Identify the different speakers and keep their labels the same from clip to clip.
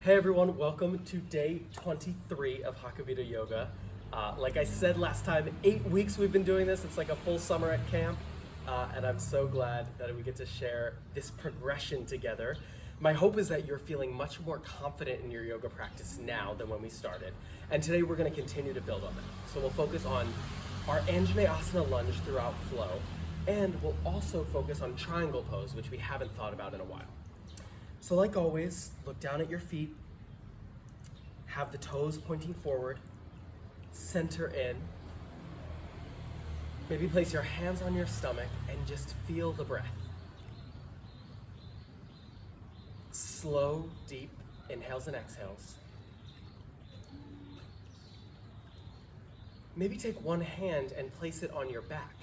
Speaker 1: Hey everyone, welcome to day 23 of Jacobito Yoga. Like I said last time, 8 weeks we've been doing this. It's like a full summer at camp, and I'm so glad that we get to share this progression together. My hope is that you're feeling much more confident in your yoga practice now than when we started. And today we're going to continue to build on that. So we'll focus on our anjaneyasana lunge throughout flow, and we'll also focus on triangle pose, which we haven't thought about in a while. So like always, look down at your feet, have the toes pointing forward, center in. Maybe place your hands on your stomach and just feel the breath. Slow, deep inhales and exhales. Maybe take one hand and place it on your back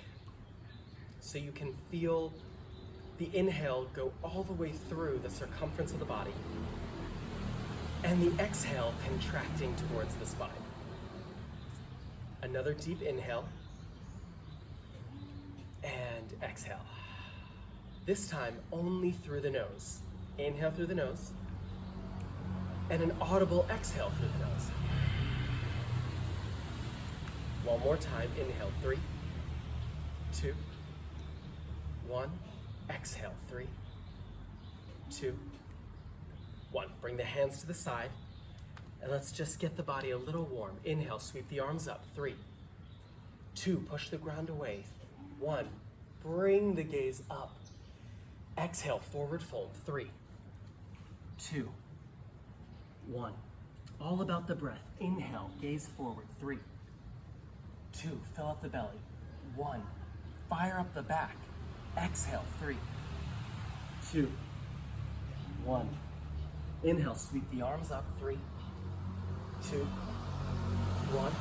Speaker 1: so you can feel the inhale go all the way through the circumference of the body, and the exhale contracting towards the spine. Another deep inhale, and exhale. This time only through the nose. Inhale through the nose, and an audible exhale through the nose. One more time, inhale, 3, 2, 1. Exhale, 3, 2, 1. Bring the hands to the side, and let's just get the body a little warm. Inhale, sweep the arms up, 3, 2, push the ground away, 1, bring the gaze up. Exhale, forward fold, 3, 2, 1. All about the breath. Inhale, gaze forward, 3, 2, fill up the belly, 1, fire up the back. Exhale, 3, 2, 1. Inhale, sweep the arms up, 3, 2, 1.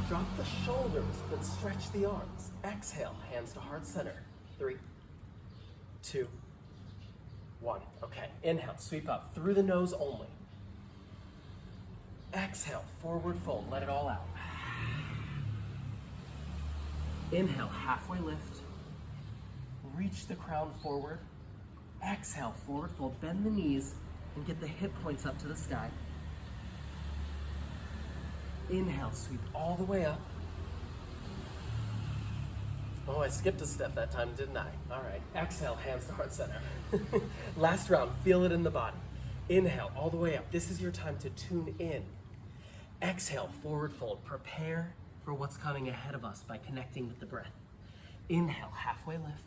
Speaker 1: Drop the shoulders, but stretch the arms. Exhale, hands to heart center, 3, 2, 1. Okay, inhale, sweep up through the nose only. Exhale, forward fold, let it all out. Inhale, halfway lift. Reach the crown forward. Exhale, forward fold, bend the knees and get the hip points up to the sky. Inhale, sweep all the way up. Oh, I skipped a step that time, didn't I? All right, exhale, hands to heart center. Last round, feel it in the body. Inhale, all the way up. This is your time to tune in. Exhale, forward fold. Prepare for what's coming ahead of us by connecting with the breath. Inhale, halfway lift.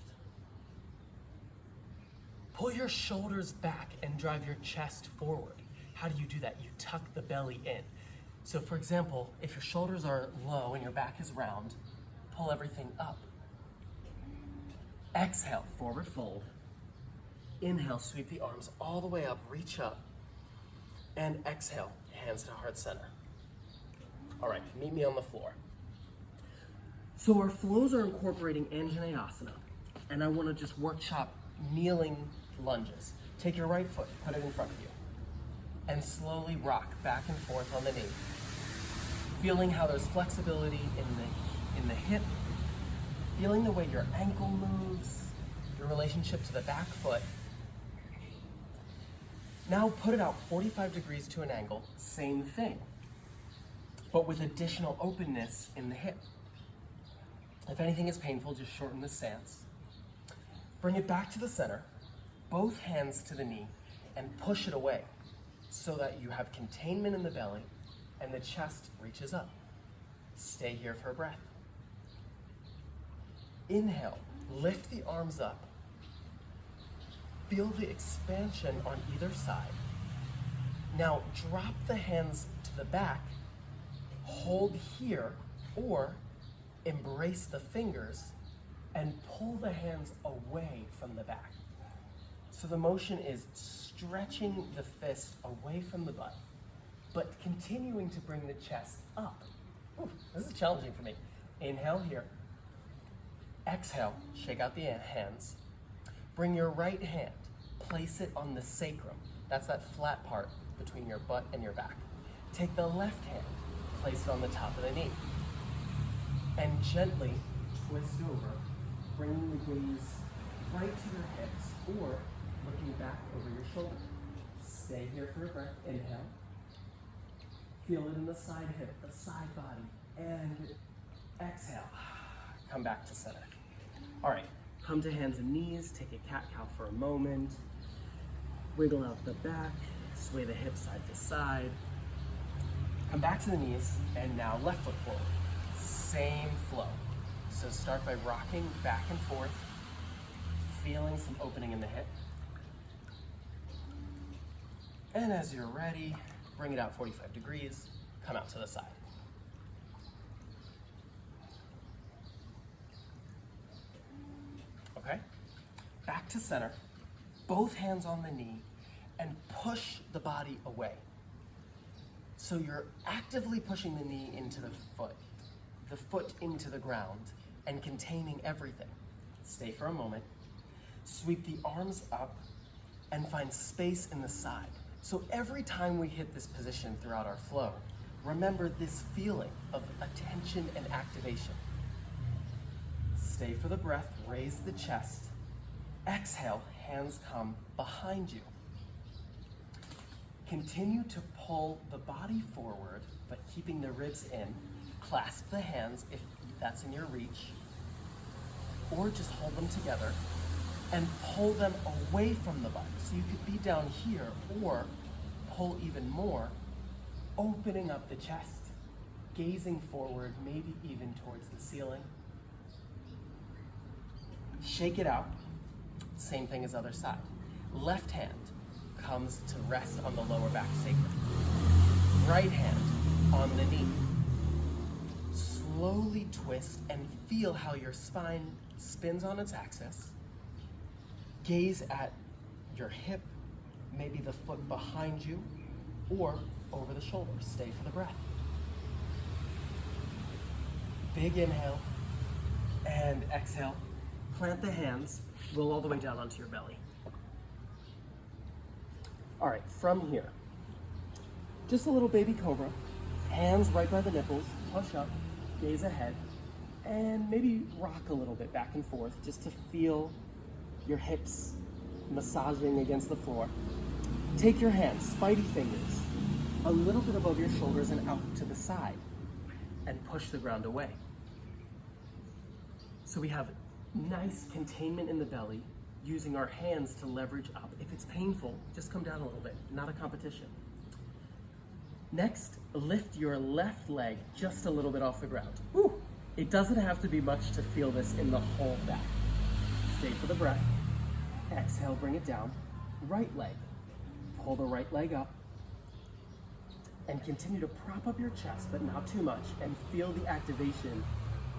Speaker 1: Pull your shoulders back and drive your chest forward. How do you do that? You tuck the belly in. So for example, if your shoulders are low and your back is round, pull everything up. Exhale, forward fold. Inhale, sweep the arms all the way up, reach up. And exhale, hands to heart center. All right, meet me on the floor. So our flows are incorporating anjaneyasana, and I want to just workshop kneeling lunges. Take your right foot, put it in front of you, and slowly rock back and forth on the knee. Feeling how there's flexibility in the hip, feeling the way your ankle moves, your relationship to the back foot. Now put it out 45 degrees to an angle, same thing, but with additional openness in the hip. If anything is painful, just shorten the stance. Bring it back to the center, both hands to the knee, and push it away so that you have containment in the belly and the chest reaches up. Stay here for a breath. Inhale, lift the arms up. Feel the expansion on either side. Now drop the hands to the back, hold here, or embrace the fingers and pull the hands away from the back. So the motion is stretching the fist away from the butt, but continuing to bring the chest up. Ooh, this is challenging for me. Inhale here. Exhale, shake out the hands. Bring your right hand, place it on the sacrum. That's that flat part between your butt and your back. Take the left hand, place it on the top of the knee, and gently twist over, bringing the gaze right to your hips or looking back over your shoulder. Stay here for a breath. Inhale. Feel it in the side hip, the side body. And exhale. Come back to center. All right, come to hands and knees. Take a cat-cow for a moment. Wiggle out the back. Sway the hips side to side. Come back to the knees, and now left foot forward. Same flow. So start by rocking back and forth, feeling some opening in the hip. And as you're ready, bring it out 45 degrees, come out to the side. Okay? Back to center, both hands on the knee, and push the body away. So you're actively pushing the knee into the foot into the ground, and containing everything. Stay for a moment. Sweep the arms up and find space in the side. So every time we hit this position throughout our flow, remember this feeling of attention and activation. Stay for the breath, raise the chest. Exhale, hands come behind you. Continue to pull the body forward, but keeping the ribs in. Clasp the hands if that's in your reach, or just hold them together and pull them away from the body. So you could be down here or pull even more, opening up the chest, gazing forward, maybe even towards the ceiling. Shake it out. Same thing as other side. Left hand comes to rest on the lower back sacrum. Right hand on the knee. Slowly twist and feel how your spine spins on its axis. Gaze at your hip, maybe the foot behind you, or over the shoulder. Stay for the breath. Big inhale and exhale. Plant the hands, roll all the way down onto your belly. All right, from here, just a little baby cobra, hands right by the nipples, push up, gaze ahead, and maybe rock a little bit back and forth just to feel your hips massaging against the floor. Take your hands, spidey fingers, a little bit above your shoulders and out to the side, and push the ground away. So we have nice containment in the belly, using our hands to leverage up. If it's painful, just come down a little bit, not a competition. Next, lift your left leg just a little bit off the ground. Woo! It doesn't have to be much to feel this in the whole back. Stay for the breath. Exhale, bring it down. Right leg. Pull the right leg up. And continue to prop up your chest, but not too much, and feel the activation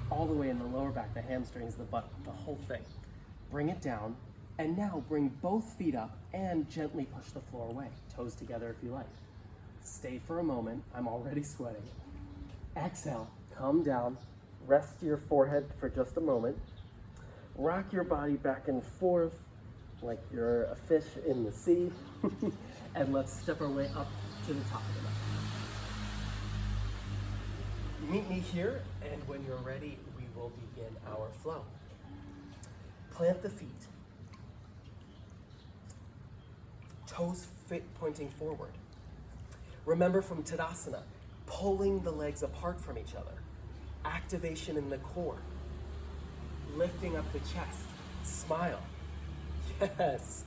Speaker 1: all the way in the lower back, the hamstrings, the butt, the whole thing. Bring it down, and now bring both feet up and gently push the floor away. Toes together if you like. Stay for a moment. I'm already sweating. Exhale, come down, rest your forehead for just a moment. Rock your body back and forth like you're a fish in the sea. And let's step our way up to the top of the mat. Meet me here, and when you're ready, we will begin our flow. Plant the feet. Toes pointing forward. Remember from Tadasana, pulling the legs apart from each other. Activation in the core. Lifting up the chest. Smile. Yes.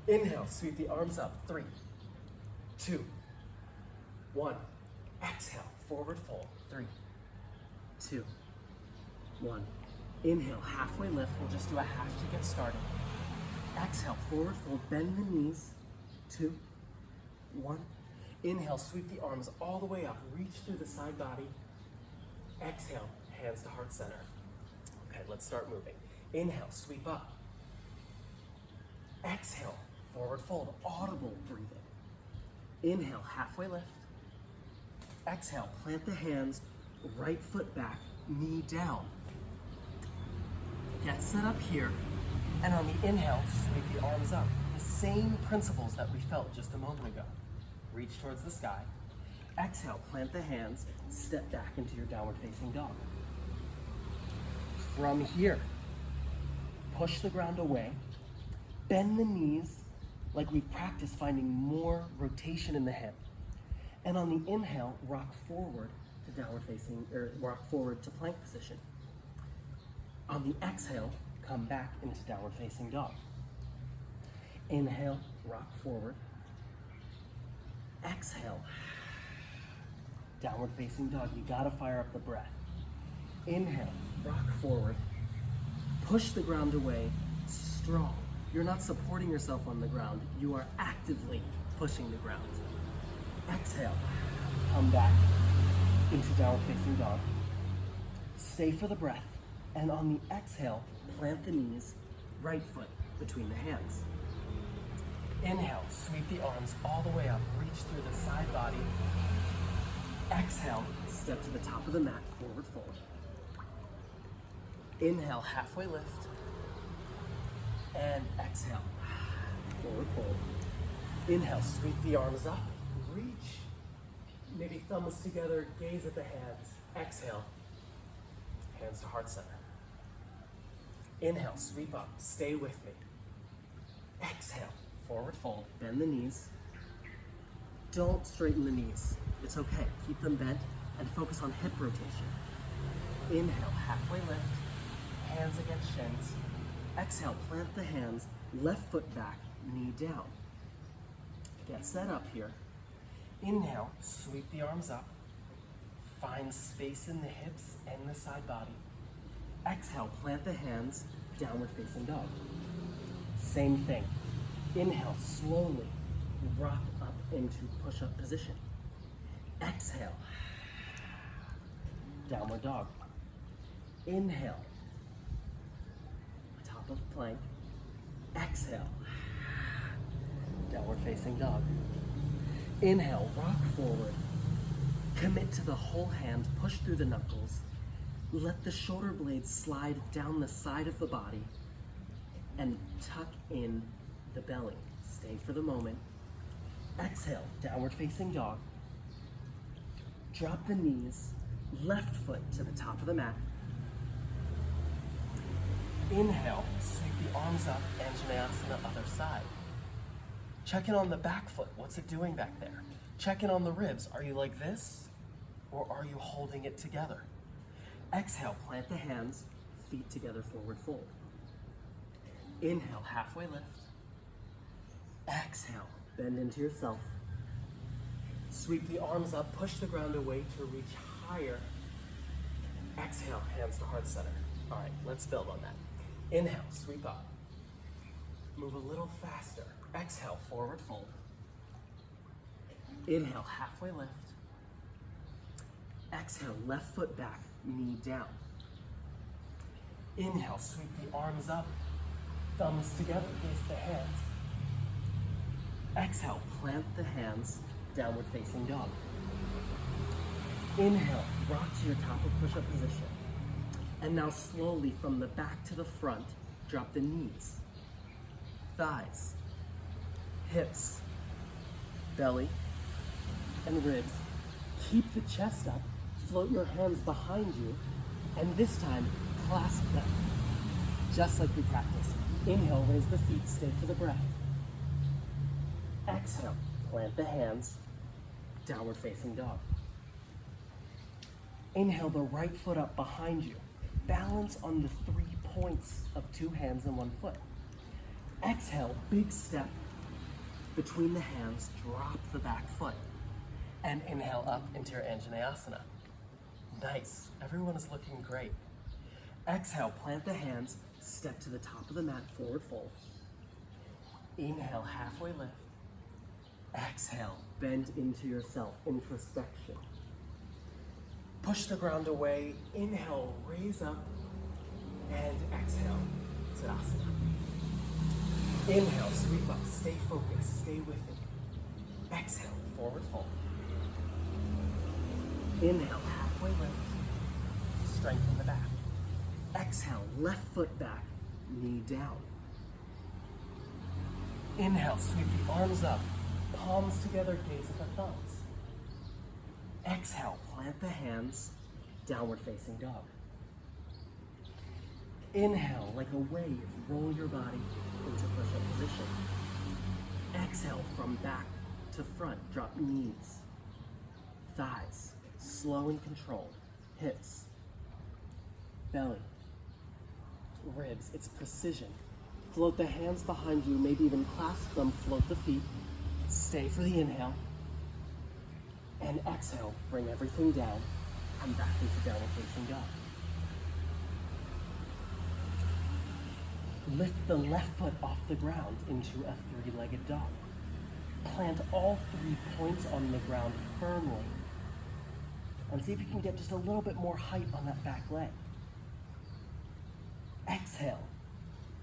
Speaker 1: Inhale, sweep the arms up. 3, 2, 1. Exhale, forward fold. 3, 2, 1. Inhale, halfway lift. We'll just do a half to get started. Exhale, forward fold, bend the knees. 2, 1. Inhale, sweep the arms all the way up. Reach through the side body. Exhale, hands to heart center. Okay, let's start moving. Inhale, sweep up. Exhale, forward fold, audible breathing. Inhale, halfway lift. Exhale, plant the hands, right foot back, knee down. Get set up here, and on the inhale, sweep the arms up. The same principles that we felt just a moment ago. Reach towards the sky. Exhale, plant the hands, step back into your downward facing dog. From here, push the ground away, bend the knees, like we've practiced finding more rotation in the hip. And on the inhale, rock forward to downward facing, or rock forward to plank position. On the exhale, come back into downward facing dog. Inhale, rock forward. Exhale, downward facing dog. You gotta fire up the breath. Inhale, rock forward. Push the ground away, strong. You're not supporting yourself on the ground. You are actively pushing the ground. Exhale, come back into downward facing dog. Stay for the breath. And on the exhale, plant the knees, right foot between the hands. Inhale, sweep the arms all the way up, reach through the side body. Exhale, step to the top of the mat, forward fold. Inhale, halfway lift. And exhale, forward fold. Inhale, sweep the arms up, reach. Maybe thumbs together, gaze at the hands. Exhale, hands to heart center. Inhale, sweep up, stay with me. Exhale, forward fold, bend the knees. Don't straighten the knees. It's okay, keep them bent and focus on hip rotation. Inhale, halfway lift, hands against shins. Exhale, plant the hands, left foot back, knee down. Get set up here. Inhale, sweep the arms up. Find space in the hips and the side body. Exhale, plant the hands, downward facing dog. Same thing. Inhale, slowly rock up into push-up position. Exhale, downward dog. Inhale, top of plank. Exhale, downward facing dog. Inhale, rock forward. Commit to the whole hand, push through the knuckles. Let the shoulder blades slide down the side of the body and tuck in the belly. Stay for the moment. Exhale, downward facing dog. Drop the knees, left foot to the top of the mat. Inhale, sweep the arms up, anjaneyasana, other side. Check in on the back foot. What's it doing back there? Check in on the ribs. Are you like this? Or are you holding it together? Exhale, plant the hands, feet together, forward fold. Inhale, halfway lift. Exhale, bend into yourself. Sweep the arms up, push the ground away to reach higher. Exhale, hands to heart center. All right, let's build on that. Inhale, sweep up. Move a little faster. Exhale, forward fold. Inhale, halfway lift. Exhale, left foot back, knee down. Inhale, sweep the arms up, thumbs together, gaze the hands. Exhale, plant the hands, downward facing dog. Inhale, rock to your top of push-up position. And now slowly from the back to the front, drop the knees, thighs, hips, belly, and ribs. Keep the chest up, float your hands behind you, and this time, clasp them, just like we practiced. Inhale, raise the feet, stay for the breath. Exhale, plant the hands, downward facing dog. Inhale the right foot up behind you. Balance on the 3 points of 2 hands and 1 foot. Exhale, big step between the hands, drop the back foot. And inhale up into your anjaneyasana. Nice, everyone is looking great. Exhale, plant the hands, step to the top of the mat, forward fold. Inhale, halfway lift. Exhale, bend into yourself, introspection. Push the ground away, inhale, raise up, and exhale, Tadasana. Inhale, sweep up, stay focused, stay with it. Exhale, forward fold. Inhale, halfway lift, strengthen the back. Exhale, left foot back, knee down. Inhale, sweep the arms up, palms together, gaze at the thumbs. Exhale, plant the hands, downward facing dog. Inhale, like a wave, roll your body into push-up position. Exhale from back to front. Drop knees, thighs, slow and controlled. Hips, belly, ribs. It's precision. Float the hands behind you, maybe even clasp them, float the feet. Stay for the inhale. And exhale, bring everything down. Come back into downward facing dog. Lift the left foot off the ground into a three-legged dog. Plant all 3 points on the ground firmly. And see if you can get just a little bit more height on that back leg. Exhale.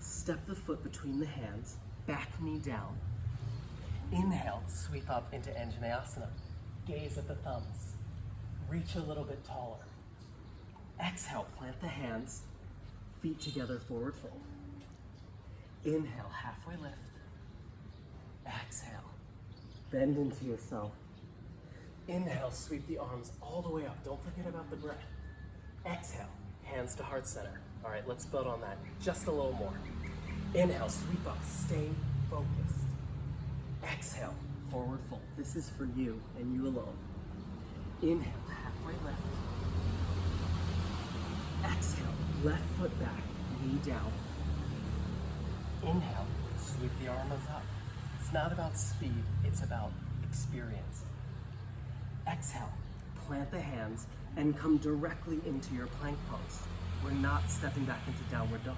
Speaker 1: Step the foot between the hands, back knee down. Inhale, sweep up into anjaneyasana. Gaze at the thumbs. Reach a little bit taller. Exhale, plant the hands, feet together, forward fold. Inhale, halfway lift. Exhale, bend into yourself. Inhale, sweep the arms all the way up. Don't forget about the breath. Exhale, hands to heart center. All right, let's build on that just a little more. Inhale, sweep up, stay focused. Exhale, forward fold. This is for you and you alone. Inhale, halfway lift. Exhale, left foot back, knee down. Inhale, sweep the arms up. It's not about speed, it's about experience. Exhale, plant the hands and come directly into your plank pose. We're not stepping back into downward dog.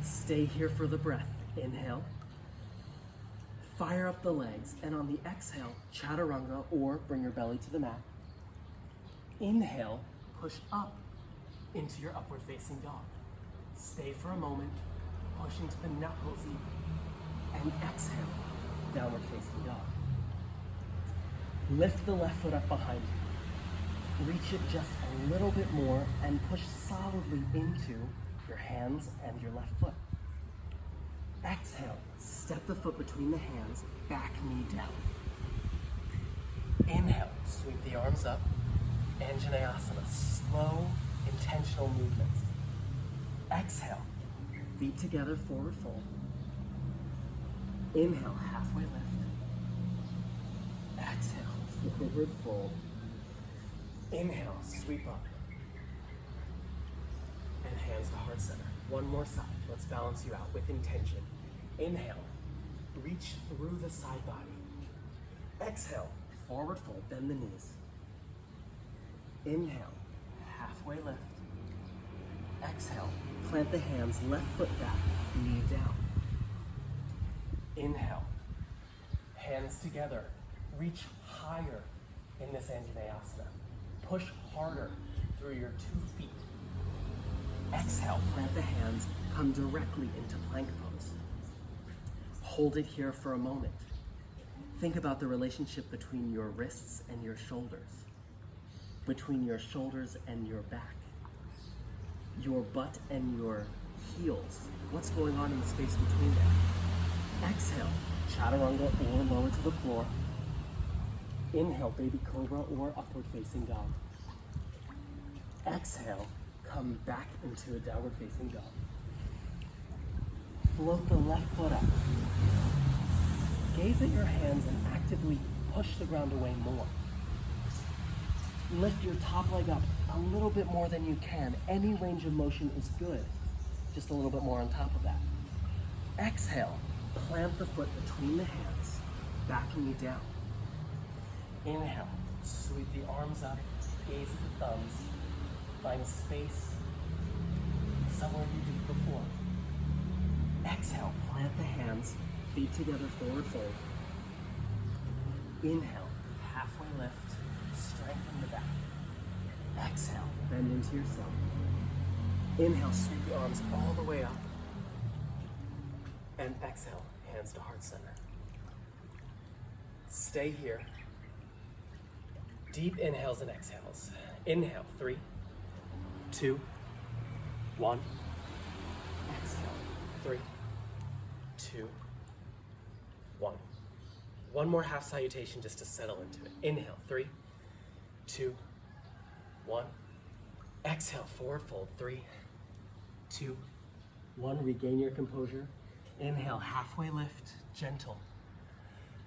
Speaker 1: Stay here for the breath. Inhale. Fire up the legs, and on the exhale, chaturanga, or bring your belly to the mat. Inhale, push up into your upward facing dog. Stay for a moment, push into the knuckles even, and exhale, downward facing dog. Lift the left foot up behind you. Reach it just a little bit more and push solidly into your hands and your left foot. Exhale, step the foot between the hands, back knee down. Inhale, sweep the arms up. Anjaneyasana, slow, intentional movements. Exhale, feet together, forward fold. Inhale, halfway lift. Exhale, forward fold. Inhale, sweep up. And hands to heart center. One more side. Let's balance you out with intention. Inhale, reach through the side body. Exhale, forward fold, bend the knees. Inhale, halfway lift. Exhale, plant the hands, left foot back, knee down. Inhale, hands together, reach higher in this anjaneyasana. Push harder through your 2 feet. Exhale, plant the hands, come directly into plank pose. Hold it here for a moment. Think about the relationship between your wrists and your shoulders, between your shoulders and your back, your butt and your heels. What's going on in the space between them? Exhale, chaturanga or lower to the floor. Inhale, baby cobra or upward facing dog. Exhale, come back into a downward facing dog. Float the left foot up. Gaze at your hands and actively push the ground away more. Lift your top leg up a little bit more than you can. Any range of motion is good. Just a little bit more on top of that. Exhale, plant the foot between the hands, back knee down. Inhale, sweep the arms up, gaze at the thumbs, find space somewhere you did before. Exhale, plant the hands, feet together, forward fold. Inhale, halfway lift, strengthen the back. Exhale, bend into yourself. Inhale, sweep the arms all the way up. And exhale, hands to heart center. Stay here. Deep inhales and exhales. Inhale, 3, 2, 1. Exhale, 3, 2, 1. One more half salutation just to settle into it. Inhale, 3, 2, 1. Exhale, forward fold, 3, 2, 1. Regain your composure. Inhale, halfway lift, gentle.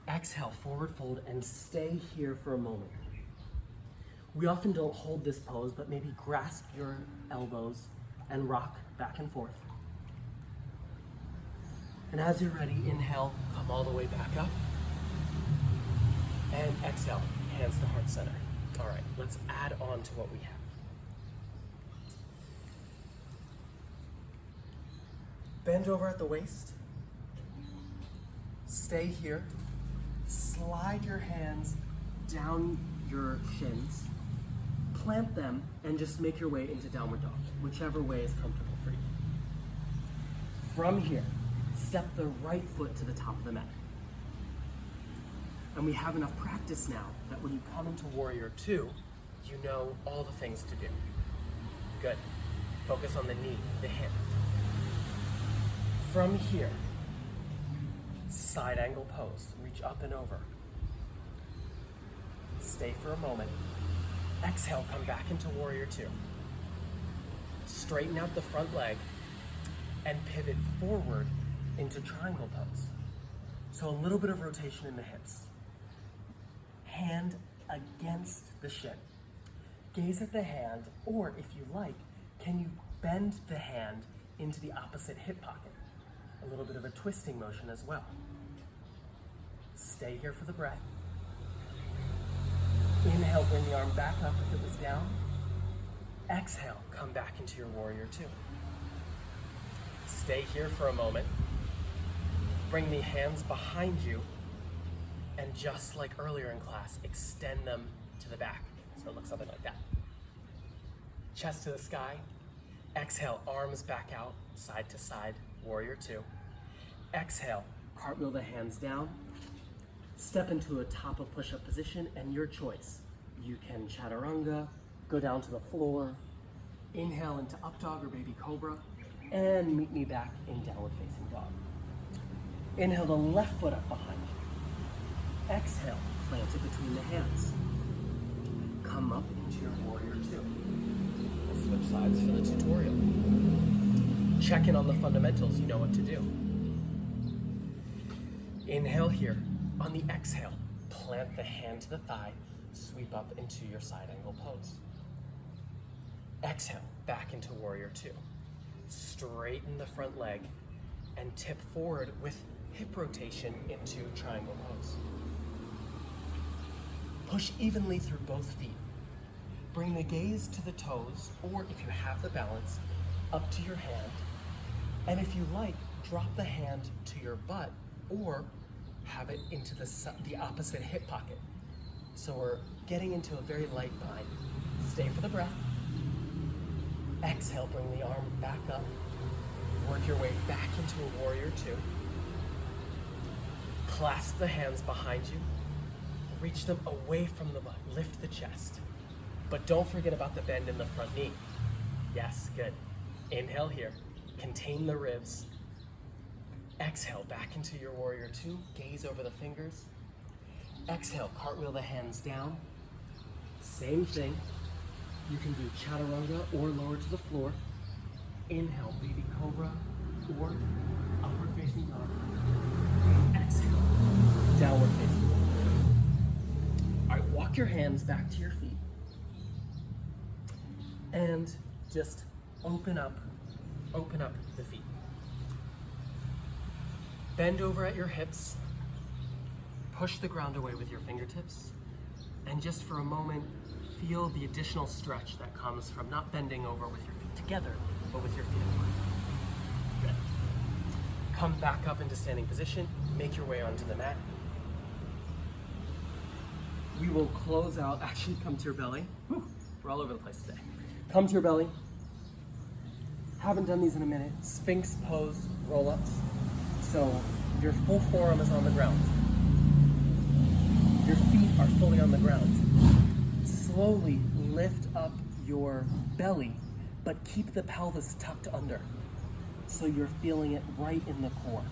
Speaker 1: Exhale, forward fold, and stay here for a moment. We often don't hold this pose, but maybe grasp your elbows and rock back and forth. And as you're ready, inhale, come all the way back up. And exhale, hands to heart center. All right, let's add on to what we have. Bend over at the waist. Stay here. Slide your hands down your shins. Plant them and just make your way into downward dog, whichever way is comfortable for you. From here, step the right foot to the top of the mat. And we have enough practice now that when you come into Warrior Two, you know all the things to do. Good. Focus on the knee, the hip. From here, side angle pose. Reach up and over. Stay for a moment. Exhale, come back into Warrior Two. Straighten out the front leg and pivot forward into triangle pose. So a little bit of rotation in the hips. Hand against the shin. Gaze at the hand, or if you like, can you bend the hand into the opposite hip pocket? A little bit of a twisting motion as well. Stay here for the breath. Inhale, bring the arm back up if it was down. Exhale, come back into your Warrior Two. Stay here for a moment. Bring the hands behind you, and just like earlier in class, extend them to the back. So it looks something like that. Chest to the sky. Exhale, arms back out, side to side, Warrior Two. Exhale, cartwheel the hands down. Step into a top of push-up position, and your choice. You can chaturanga, go down to the floor, inhale into up dog or baby cobra, and meet me back in downward facing dog. Inhale the left foot up behind you. Exhale, plant it between the hands. Come up into your Warrior Two. We'll switch sides for the tutorial. Check in on the fundamentals, you know what to do. Inhale here. On the exhale, plant the hand to the thigh, sweep up into your side angle pose. Exhale, back into Warrior Two. Straighten the front leg and tip forward with hip rotation into triangle pose. Push evenly through both feet. Bring the gaze to the toes, or if you have the balance, up to your hand. And if you like, drop the hand to your butt, or have it into the opposite hip pocket. So we're getting into a very light bind. Stay for the breath. Exhale, bring the arm back up. Work your way back into a Warrior Two. Clasp the hands behind you. Reach them away from the butt. Lift the chest. But don't forget about the bend in the front knee. Yes, good. Inhale here. Contain the ribs. Exhale, back into your Warrior Two. Gaze over the fingers. Exhale, cartwheel the hands down. Same thing. You can do chaturanga or lower to the floor. Inhale, baby cobra or upward facing dog. Exhale, downward facing dog. All right, walk your hands back to your feet. And just open up the feet. Bend over at your hips, push the ground away with your fingertips, and just for a moment, feel the additional stretch that comes from not bending over with your feet together, but with your feet apart. Good. Come back up into standing position, make your way onto the mat. We will close out, actually come to your belly. Whew, we're all over the place today. Come to your belly. Haven't done these in a minute. Sphinx pose, roll-ups. So your full forearm is on the ground. Your feet are fully on the ground. Slowly lift up your belly, but keep the pelvis tucked under. So you're feeling it right in the core.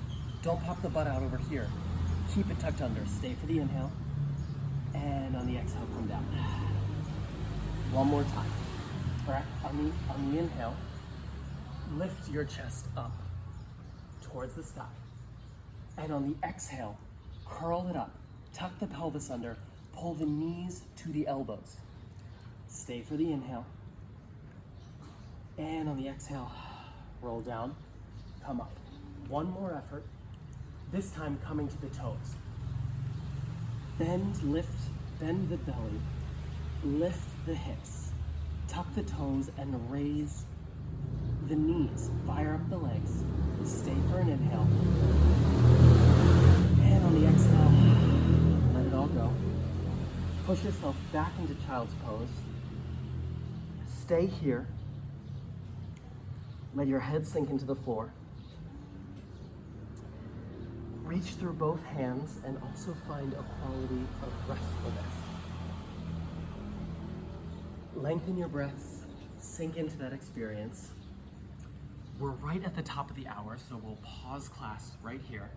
Speaker 1: Don't pop the butt out over here. Keep it tucked under. Stay for the inhale. And on the exhale, come down. One more time. All right, on the inhale, lift your chest up towards the sky. And on the exhale, curl it up Tuck the pelvis under, pull the knees to the elbows. Stay for the inhale. And on the exhale, roll down, come up. One more effort, this time coming to the toes. Bend, lift, bend the belly, lift the hips, tuck the toes and raise the knees. Fire up the legs, stay for an inhale. And on the exhale, let it all go. Push yourself back into child's pose. Stay here. Let your head sink into the floor. Reach through both hands and also find a quality of restfulness. Lengthen your breaths, sink into that experience. We're right at the top of the hour, so we'll pause class right here.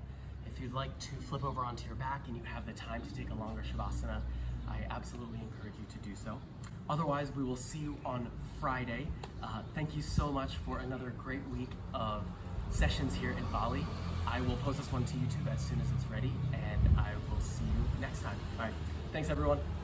Speaker 1: If you'd like to flip over onto your back and you have the time to take a longer Shavasana, I absolutely encourage you to do so. Otherwise, we will see you on Friday. Thank you so much for another great week of sessions here in Bali. I will post this one to YouTube as soon as it's ready, and I will see you next time. All right, thanks everyone.